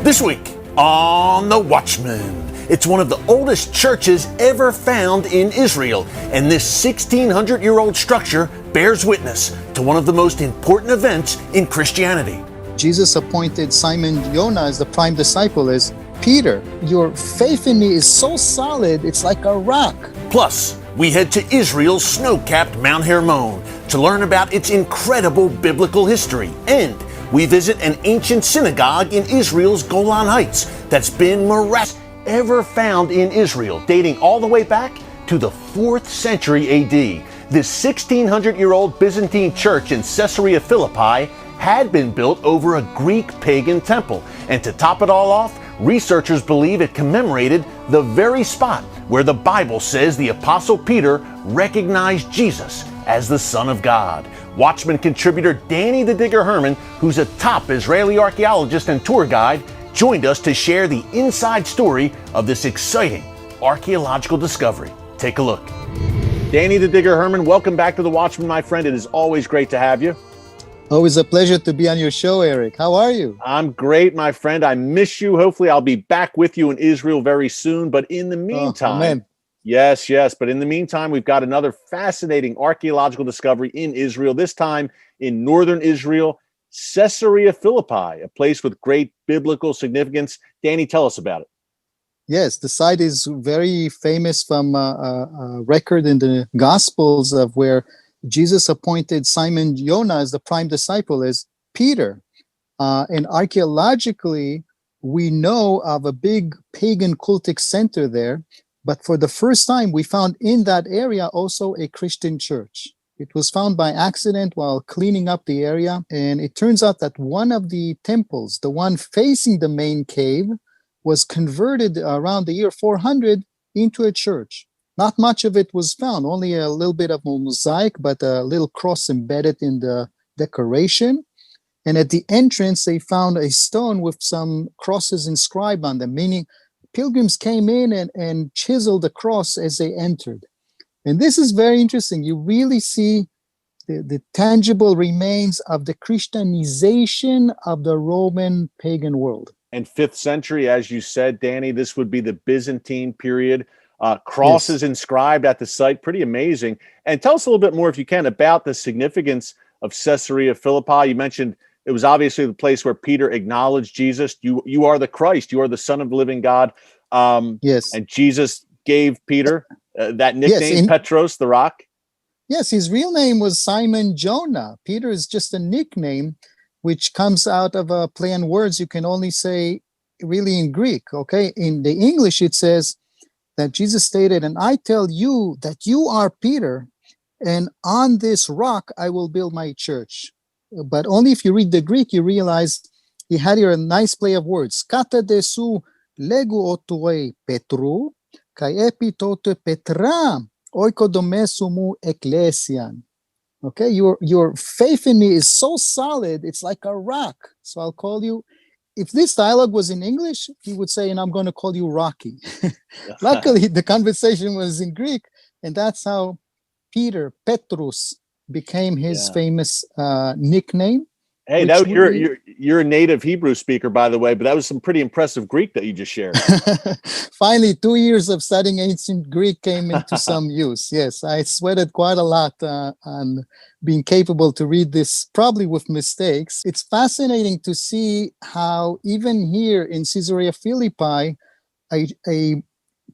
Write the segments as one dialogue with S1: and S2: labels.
S1: This week on The Watchman, it's one of the oldest churches ever found in Israel, and this 1,600-year-old structure bears witness to one of the most important events in Christianity.
S2: Jesus appointed Simon Jonah as the prime disciple as Peter. Your faith in me is so solid, it's like a rock.
S1: Plus, we head to Israel's snow-capped Mount Hermon to learn about its incredible biblical history, and we visit an ancient synagogue in Israel's Golan Heights that's been miraculously ever found in Israel, dating all the way back to the 4th century AD. This 1,600-year-old Byzantine church in Caesarea Philippi had been built over a Greek pagan temple, and to top it all off, researchers believe it commemorated the very spot where the Bible says the Apostle Peter recognized Jesus as the Son of God. Watchman contributor Danny the Digger Hermon, who's a top Israeli archaeologist and tour guide, joined us to share the inside story of this exciting archaeological discovery. Take a look. Danny the Digger Hermon, welcome back to The Watchman, my friend. It is always great to have you.
S2: Always a pleasure to be on your show, Eric. How are you?
S1: I'm great, my friend. I miss you. Hopefully I'll be back with you in Israel very soon. But in the meantime, yes. But in the meantime, we've got another fascinating archaeological discovery in Israel, this time in northern Israel, Caesarea Philippi, a place with great biblical significance. Danny, tell us about it.
S2: Yes, the site is very famous from a record in the Gospels of where Jesus appointed Simon Jonah as the prime disciple as Peter. And archaeologically, we know of a big pagan cultic center there. But for the first time, we found in that area also a Christian church. It was found by accident while cleaning up the area. And it turns out that one of the temples, the one facing the main cave, was converted around the year 400 into a church. Not much of it was found, only a little bit of a mosaic, but a little cross embedded in the decoration. And at the entrance, they found a stone with some crosses inscribed on them, meaning pilgrims came in and chiseled the cross as they entered. And this is very interesting. You really see the tangible remains of the Christianization of the Roman pagan world.
S1: And 5th century, as you said, Danny, this would be the Byzantine period. Crosses inscribed at the site, pretty amazing. And tell us a little bit more, if you can, about the significance of Caesarea Philippi. You mentioned it was obviously the place where Peter acknowledged Jesus. You are the Christ. You are the Son of the living God.
S2: Yes.
S1: And Jesus gave Peter that nickname, Petros, the rock.
S2: Yes, his real name was Simon Jonah. Peter is just a nickname, which comes out of a play on words you can only say really in Greek, okay? In the English, it says that Jesus stated, and I tell you that you are Peter, and on this rock I will build my church. But only if you read the Greek, you realize he had here a nice play of words. Kata desu legu otue Petru, kai epitote Petra, oikodomesumu ecclesian. Okay, your faith in me is so solid, it's like a rock. So I'll call you, if this dialogue was in English, he would say, and I'm going to call you Rocky. Luckily, the conversation was in Greek, and that's how Peter, Petrus, became his famous nickname.
S1: Hey, you're a native Hebrew speaker, by the way, but that was some pretty impressive Greek that you just shared.
S2: Finally, 2 years of studying ancient Greek came into some use. Yes, I sweated quite a lot on being capable to read this, probably with mistakes. It's fascinating to see how even here in Caesarea Philippi, a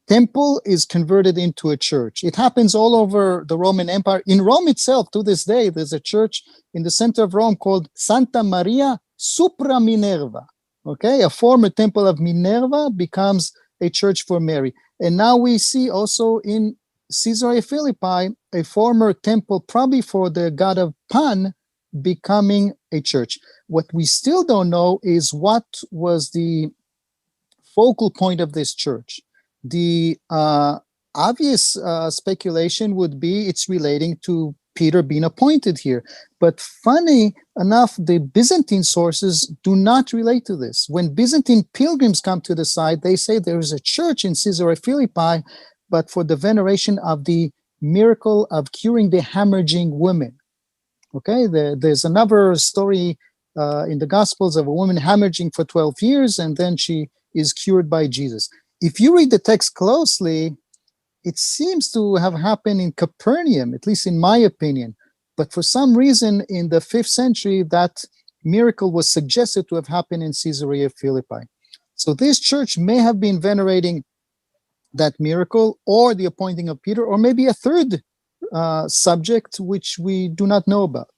S2: temple is converted into a church. It happens all over the Roman Empire. In Rome itself, to this day, there's a church in the center of Rome called Santa Maria Supra Minerva. Okay, a former temple of Minerva becomes a church for Mary. And now we see also in Caesarea Philippi, a former temple, probably for the god of Pan, becoming a church. What we still don't know is what was the focal point of this church. The obvious speculation would be it's relating to Peter being appointed here. But funny enough, the Byzantine sources do not relate to this. When Byzantine pilgrims come to the site, they say there is a church in Caesarea Philippi, but for the veneration of the miracle of curing the hemorrhaging women. Okay, there's another story in the Gospels of a woman hemorrhaging for 12 years, and then she is cured by Jesus. If you read the text closely, it seems to have happened in Capernaum, at least in my opinion. But for some reason, in the 5th century, that miracle was suggested to have happened in Caesarea Philippi. So this church may have been venerating that miracle, or the appointing of Peter, or maybe a third subject which we do not know about.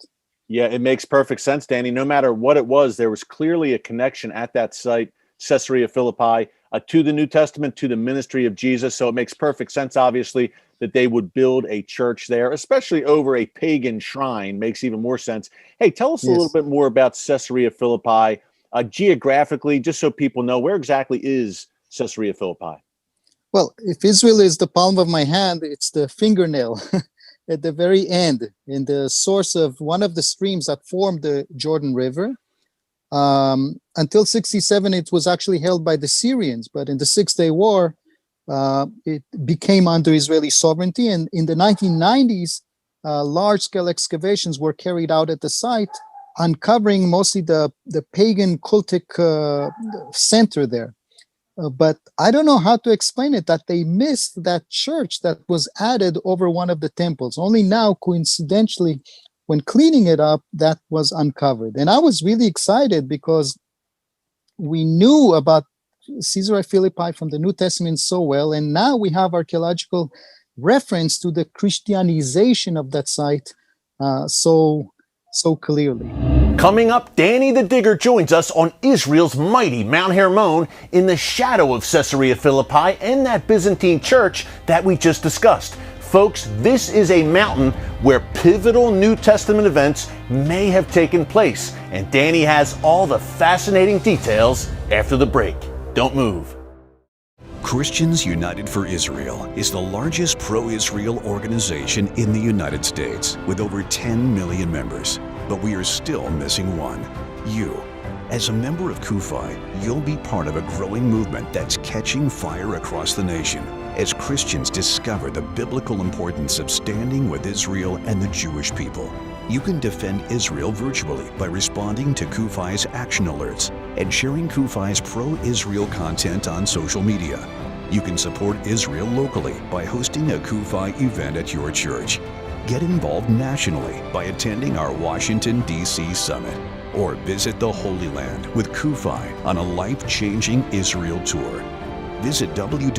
S3: Yeah, it makes perfect sense, Danny. No matter what it was, there was clearly a connection at that site, Caesarea Philippi, to the New Testament, to the ministry of Jesus. So it makes perfect sense, obviously, that they would build a church there, especially over a pagan shrine. Makes even more sense. Hey, tell us a little bit more about Caesarea Philippi, geographically, just so people know, where exactly is Caesarea Philippi?
S2: Well, if Israel is the palm of my hand, it's the fingernail at the very end, in the source of one of the streams that formed the Jordan River. Until 67, it was actually held by the Syrians, but in the Six-Day War, it became under Israeli sovereignty. And in the 1990s, large-scale excavations were carried out at the site, uncovering mostly the pagan cultic center there. But I don't know how to explain it, that they missed that church that was added over one of the temples. Only now, coincidentally, when cleaning it up, that was uncovered. And I was really excited because we knew about Caesarea Philippi from the New Testament so well, and now we have archaeological reference to the Christianization of that site so clearly.
S1: Coming up, Danny the Digger joins us on Israel's mighty Mount Hermon in the shadow of Caesarea Philippi and that Byzantine church that we just discussed. Folks, this is a mountain where pivotal New Testament events may have taken place, and Danny has all the fascinating details after the break. Don't move.
S4: Christians United for Israel is the largest pro-Israel organization in the United States with over 10 million members. But we are still missing one: you. As a member of CUFI, you'll be part of a growing movement that's catching fire across the nation as Christians discover the biblical importance of standing with Israel and the Jewish people. You can defend Israel virtually by responding to CUFI's action alerts and sharing CUFI's pro-Israel content on social media. You can support Israel locally by hosting a CUFI event at your church. Get involved nationally by attending our Washington, D.C. summit, or visit the Holy Land with CUFI on a life-changing Israel tour. Visit www.cufi.org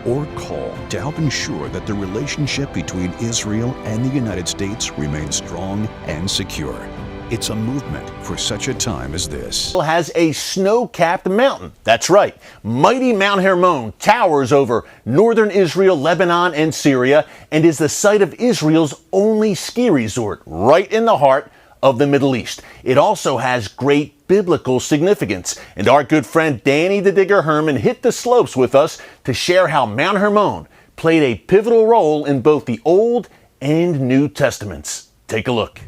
S4: or call to help ensure that the relationship between Israel and the United States remains strong and secure. It's a movement for such a time as this.
S1: Has a snow-capped mountain. That's right. Mighty Mount Hermon towers over northern Israel, Lebanon, and Syria, and is the site of Israel's only ski resort, right in the heart of the Middle East. It also has great biblical significance, and our good friend Danny the Digger Hermon hit the slopes with us to share how Mount Hermon played a pivotal role in both the Old and New Testaments. Take a look.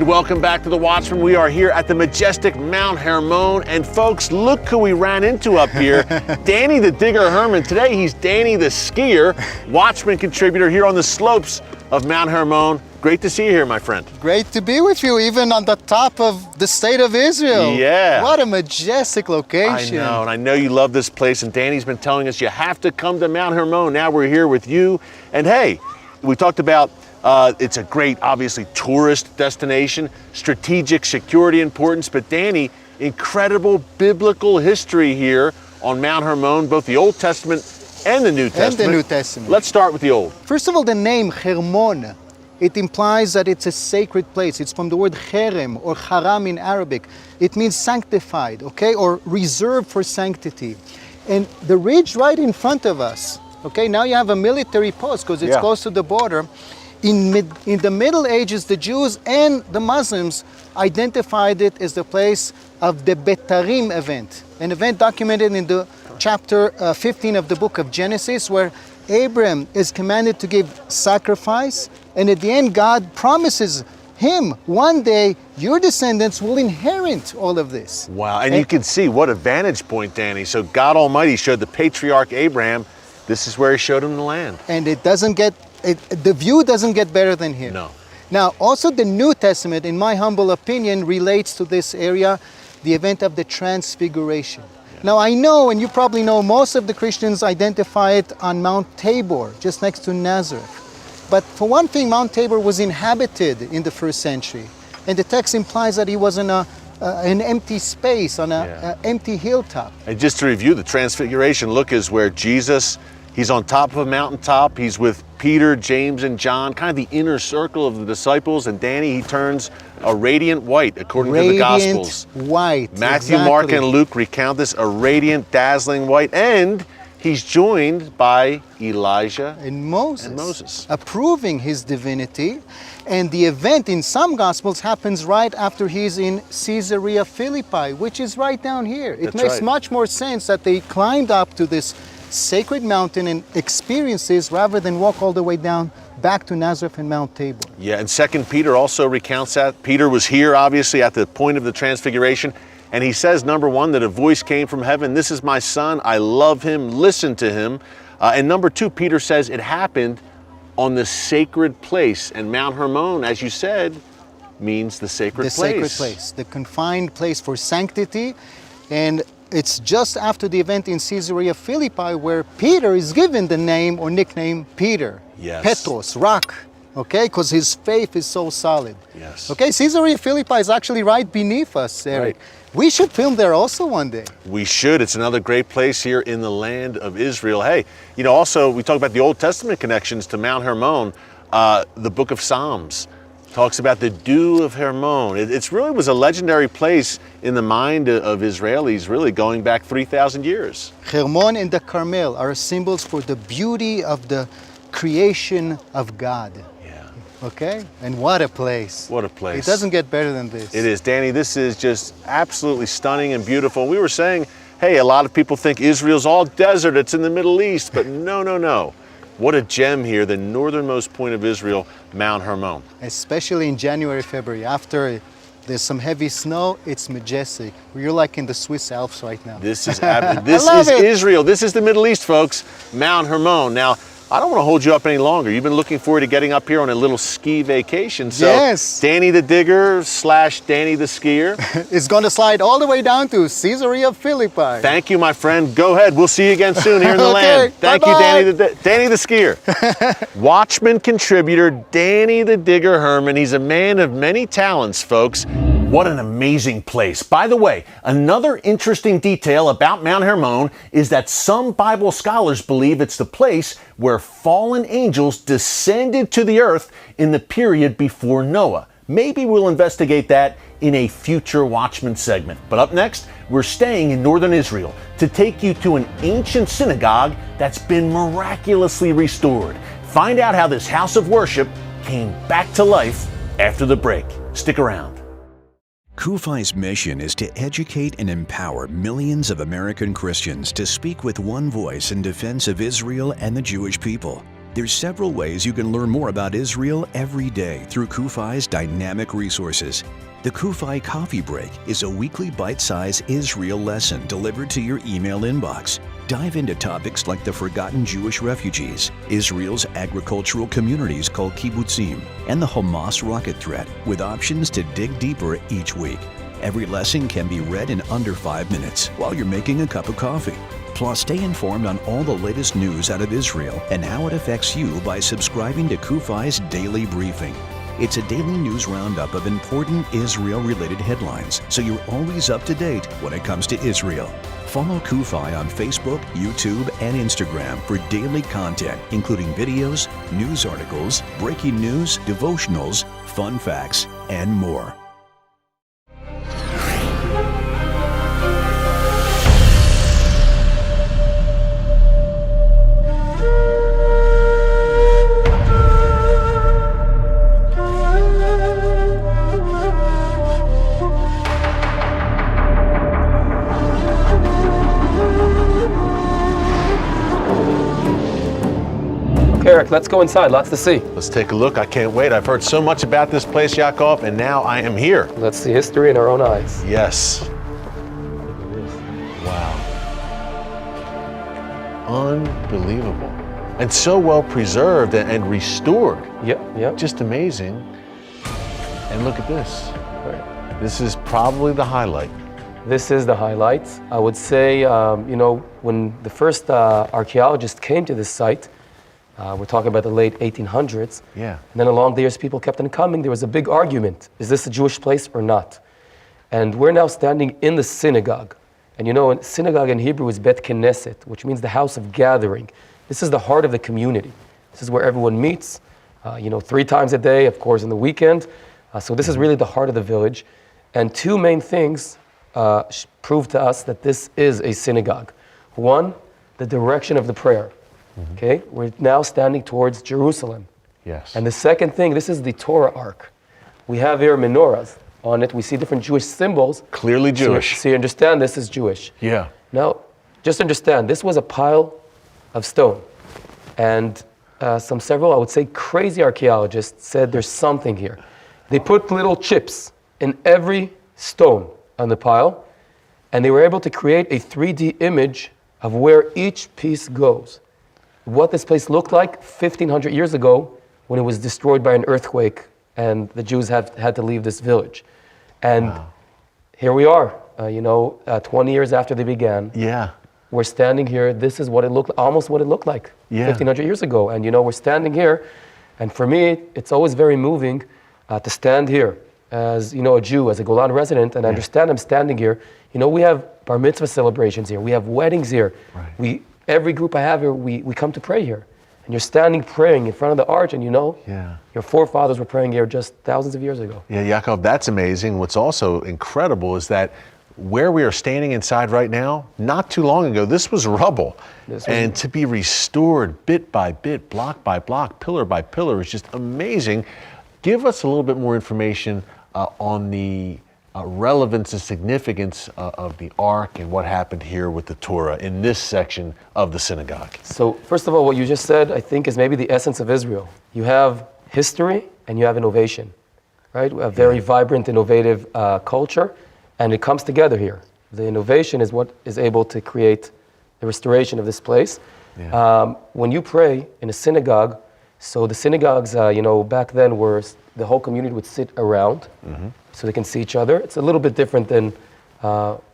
S1: Welcome back to The Watchman. We are here at the majestic Mount Hermon, and folks, look who we ran into up here. Danny the Digger Hermon. Today he's Danny the Skier, Watchman contributor here on the slopes of Mount Hermon. Great to see you here, my friend.
S2: Great to be with you, even on the top of the state of Israel.
S1: Yeah.
S2: What a majestic location.
S1: I know, and I know you love this place, and Danny's been telling us you have to come to Mount Hermon. Now we're here with you, and hey, we talked about it's a great, obviously, tourist destination, strategic security importance, but Danny, incredible biblical history here on Mount Hermon, both the Old Testament and the New Testament. Let's start with the Old.
S2: First of all, the name Hermon, it implies that it's a sacred place. It's from the word cherem or haram in Arabic. It means sanctified, okay, or reserved for sanctity. And the ridge right in front of us, okay, now you have a military post because it's close to the border. In the Middle Ages, the Jews and the Muslims identified it as the place of the Betarim event, an event documented in the chapter 15 of the book of Genesis, where Abram is commanded to give sacrifice, and at the end, God promises him one day your descendants will inherit all of this.
S3: Wow, and you can see what a vantage point, Danny. So God Almighty showed the patriarch Abraham, this is where he showed him the land.
S2: And the view doesn't get better than here.
S3: No.
S2: Now, also the New Testament, in my humble opinion, relates to this area, the event of the Transfiguration. Yeah. Now, I know, and you probably know, most of the Christians identify it on Mount Tabor, just next to Nazareth. But for one thing, Mount Tabor was inhabited in the first century. And the text implies that he was in an empty space, on an empty hilltop.
S3: And just to review, the Transfiguration, look, is where Jesus, he's on top of a mountaintop. He's with Peter, James, and John, kind of the inner circle of the disciples. And Danny, he turns a radiant white, according to the Gospels.
S2: Radiant white.
S3: Matthew,
S2: exactly.
S3: Mark, and Luke recount this, a radiant, dazzling white. And he's joined by Elijah
S2: and Moses, approving his divinity. And the event in some Gospels happens right after he's in Caesarea Philippi, which is right down here. It makes much more sense that they climbed up to this sacred mountain and experience this rather than walk all the way down back to Nazareth and Mount Tabor.
S3: Yeah, and 2 Peter also recounts that. Peter was here, obviously, at the point of the Transfiguration. And he says, number one, that a voice came from heaven. This is my son. I love him. Listen to him. And number two, Peter says it happened on the sacred place. And Mount Hermon, as you said, means the sacred place.
S2: The sacred place, the confined place for sanctity. And it's just after the event in Caesarea Philippi where Peter is given the name or nickname Peter.
S3: Yes.
S2: Petros, rock. Okay, because his faith is so solid.
S3: Yes.
S2: Okay, Caesarea Philippi is actually right beneath us, Eric.
S3: Right.
S2: We should film there also one day.
S3: We should. It's another great place here in the land of Israel. Hey, you know, also we talk about the Old Testament connections to Mount Hermon. The book of Psalms talks about the dew of Hermon. It really was a legendary place in the mind of Israelis, really going back 3,000 years.
S2: Hermon and the Carmel are symbols for the beauty of the creation of God. Okay? And what a place.
S3: What a place.
S2: It doesn't get better than this.
S3: It is. Danny, this is just absolutely stunning and beautiful. We were saying, hey, a lot of people think Israel's all desert, it's in the Middle East, but no, no, no. What a gem here, the northernmost point of Israel, Mount Hermon.
S2: Especially in January, February, after there's some heavy snow, it's majestic. You're like in the Swiss Alps right now.
S3: This is Israel. This is the Middle East, folks. Mount Hermon. Now, I don't want to hold you up any longer. You've been looking forward to getting up here on a little ski vacation. So
S2: yes.
S3: Danny the Digger / Danny the Skier
S2: is going to slide all the way down to Caesarea Philippi.
S3: Thank you, my friend. Go ahead. We'll see you again soon here in the land. Thank you, Danny the Skier. Watchman contributor Danny the Digger Hermon. He's a man of many talents, folks.
S1: What an amazing place. By the way, another interesting detail about Mount Hermon is that some Bible scholars believe it's the place where fallen angels descended to the earth in the period before Noah. Maybe we'll investigate that in a future Watchman segment. But up next, we're staying in northern Israel to take you to an ancient synagogue that's been miraculously restored. Find out how this house of worship came back to life after the break. Stick around.
S4: QAEDA's mission is to educate and empower millions of American Christians to speak with one voice in defense of Israel and the Jewish people. There's several ways you can learn more about Israel every day through QAEDA's dynamic resources. The QAEDA Coffee Break is a weekly bite-sized Israel lesson delivered to your email inbox. Dive into topics like the forgotten Jewish refugees, Israel's agricultural communities called kibbutzim, and the Hamas rocket threat, with options to dig deeper each week. Every lesson can be read in under 5 minutes while you're making a cup of coffee. Plus, stay informed on all the latest news out of Israel and how it affects you by subscribing to QAEDA's Daily Briefing. It's a daily news roundup of important Israel-related headlines, so you're always up to date when it comes to Israel. Follow QAEDA on Facebook, YouTube, and Instagram for daily content, including videos, news articles, breaking news, devotionals, fun facts, and more.
S5: Erick, let's go inside. Lots to see.
S3: Let's take a look. I can't wait. I've heard so much about this place, Yaakov, and now I am here.
S5: Let's see history in our own eyes.
S3: Yes. Wow. Unbelievable. And so well preserved and restored.
S5: Yeah.
S3: Just amazing. And look at this.
S5: Right.
S3: This is probably the highlight.
S5: This is the highlight. I would say, when the first archaeologists came to this site, we're talking about the late 1800s.
S3: Yeah.
S5: And then along the years, people kept on coming. There was a big argument. Is this a Jewish place or not? And we're now standing in the synagogue. And synagogue in Hebrew is Bet Knesset, which means the house of gathering. This is the heart of the community. This is where everyone meets, 3 times a day, of course, on the weekend. So this is really the heart of the village. And 2 main things prove to us that this is a synagogue. One, the direction of the prayer. Okay, we're now standing towards Jerusalem.
S3: Yes.
S5: And the second thing, this is the Torah Ark. We have here menorahs on it. We see different Jewish symbols.
S3: Clearly Jewish.
S5: So you understand this is Jewish.
S3: Yeah.
S5: Now, just understand, this was a pile of stone. And several, I would say, crazy archaeologists said there's something here. They put little chips in every stone on the pile, and they were able to create a 3D image of where each piece goes. What this place looked like 1,500 years ago when it was destroyed by an earthquake and the Jews had to leave this village. And here we are, 20 years after they began.
S3: Yeah.
S5: We're standing here. This is what it looked, almost what it looked like 1,500 years ago. And we're standing here, and for me, it's always very moving to stand here as a Jew, as a Golan resident, and I understand I'm standing here. We have bar mitzvah celebrations here. We have weddings here.
S3: Right.
S5: Every group I have here, we come to pray here. And you're standing praying in front of the arch, and your forefathers were praying here just thousands of years ago.
S3: Yeah, Yaakov, that's amazing. What's also incredible is that where we are standing inside right now, not too long ago, this was rubble. And to be restored bit by bit, block by block, pillar by pillar is just amazing. Give us a little bit more information on the relevance and significance of the Ark and what happened here with the Torah in this section of the synagogue.
S5: So first of all, what you just said, I think, is maybe the essence of Israel. You have history and you have innovation, right? A very vibrant, innovative culture, and it comes together here. The innovation is what is able to create the restoration of this place. Yeah. When you pray in a synagogue, so the synagogues, back then the whole community would sit around so they can see each other. It's a little bit different than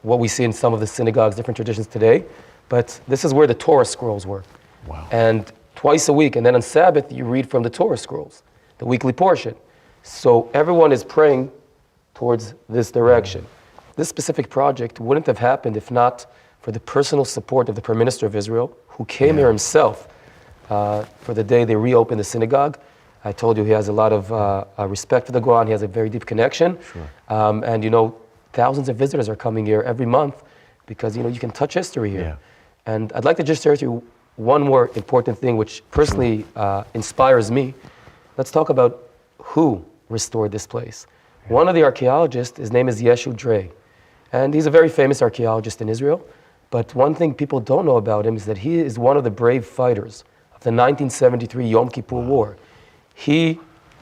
S5: what we see in some of the synagogues, different traditions today. But this is where the Torah scrolls were.
S3: Wow.
S5: And twice a week, and then on Sabbath, you read from the Torah scrolls, the weekly portion. So everyone is praying towards this direction. This specific project wouldn't have happened if not for the personal support of the Prime Minister of Israel, who came here himself for the day they reopened the synagogue. I told you he has a lot of respect for the Golan. He has a very deep connection.
S3: Sure.
S5: And thousands of visitors are coming here every month because you can touch history here. Yeah. And I'd like to just share with you one more important thing which personally inspires me. Let's talk about who restored this place. Yeah. One of the archaeologists, his name is Yeshu Drey. And he's a very famous archaeologist in Israel. But one thing people don't know about him is that he is one of the brave fighters of the 1973 Yom Kippur War. He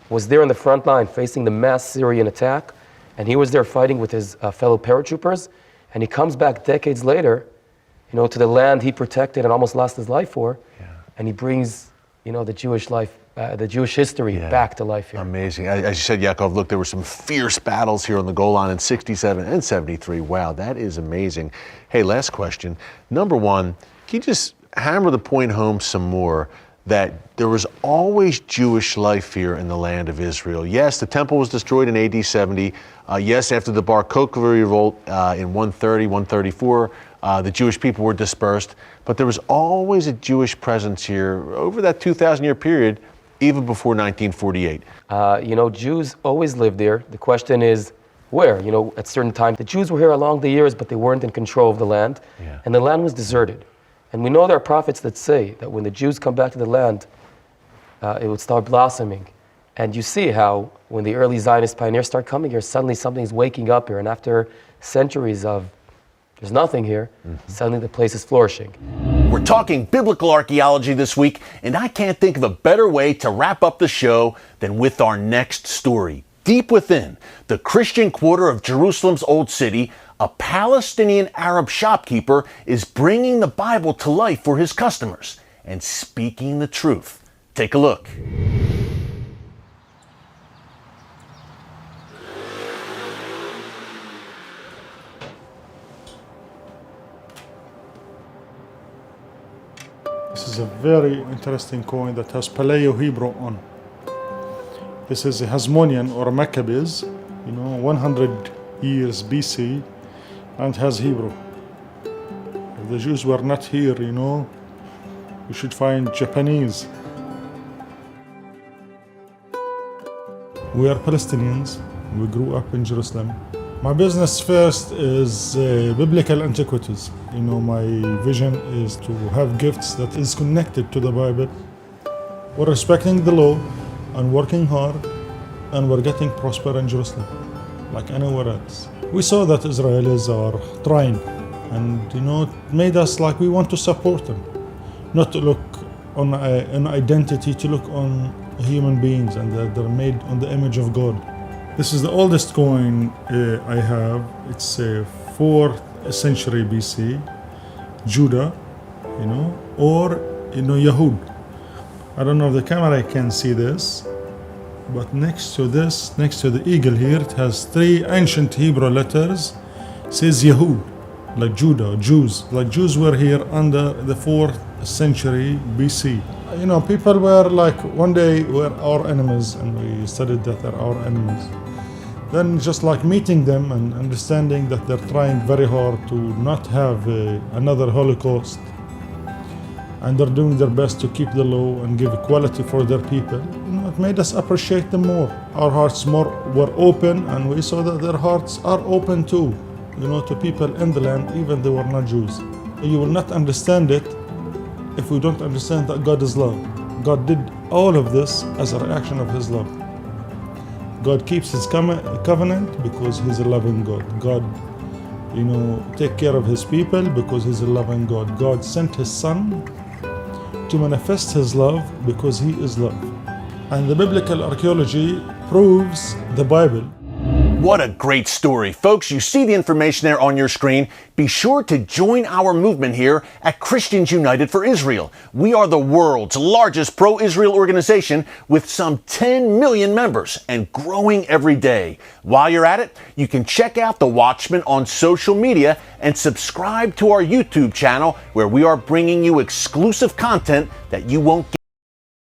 S5: was there on the front line facing the mass Syrian attack, and he was there fighting with his fellow paratroopers, and he comes back decades later, to the land he protected and almost lost his life for, and he brings, the Jewish life, the Jewish history back to life here. Amazing.
S3: As you said, Yaakov, look, there were some fierce battles here on the Golan in 67 and 73. Wow, that is amazing. Hey, last question. Number one, can you just hammer the point home some more that there was always Jewish life here in the land of Israel? Yes, the temple was destroyed in AD 70. Yes, after the Bar Kokhba revolt in 130, 134, the Jewish people were dispersed. But there was always a Jewish presence here over that 2,000-year period, even before 1948.
S5: Jews always lived there. The question is, where? At certain times, the Jews were here along the years, but they weren't in control of the land. Yeah. And the land was deserted. And we know there are prophets that say that when the Jews come back to the land, it would start blossoming. And you see how when the early Zionist pioneers start coming here, suddenly something's waking up here. And after centuries of there's nothing here, suddenly the place is flourishing.
S1: We're talking biblical archaeology this week, and I can't think of a better way to wrap up the show than with our next story. Deep within the Christian quarter of Jerusalem's Old City, a Palestinian Arab shopkeeper is bringing the Bible to life for his customers and speaking the truth. Take a look.
S6: This is a very interesting coin that has Paleo-Hebrew on. This is a Hasmonean or a Maccabees, 100 years BC, and has Hebrew. If the Jews were not here, you should find Japanese. We are Palestinians. We grew up in Jerusalem. My business first is biblical antiquities. My vision is to have gifts that is connected to the Bible. We're respecting the law and working hard, and we're getting prosper in Jerusalem, like anywhere else. We saw that Israelis are trying, and it made us like we want to support them, not to look on an identity, to look on human beings, and that they're made on the image of God. This is the oldest coin I have. It's 4th century BC, Judah, or Yahud. I don't know if the camera can see this, but next to this, next to the eagle here, it has 3 ancient Hebrew letters. It says Yahud, like Judah, Jews. Like Jews were here under the 4th century BC. People were like, one day were our enemies, and we studied that they're our enemies. Then just like meeting them and understanding that they're trying very hard to not have another Holocaust, and they're doing their best to keep the law and give equality for their people, it made us appreciate them more. Our hearts were open, and we saw that their hearts are open too, to people in the land, even they were not Jews. You will not understand it if we don't understand that God is love. God did all of this as a reaction of His love. God keeps His covenant because He's a loving God. God, take care of His people because He's a loving God. God sent His Son to manifest His love because He is love. And the biblical archaeology proves the Bible.
S1: What a great story. Folks, you see the information there on your screen. Be sure to join our movement here at Christians United for Israel. We are the world's largest pro-Israel organization with some 10 million members and growing every day. While you're at it, you can check out The Watchman on social media and subscribe to our YouTube channel, where we are bringing you exclusive content that you won't get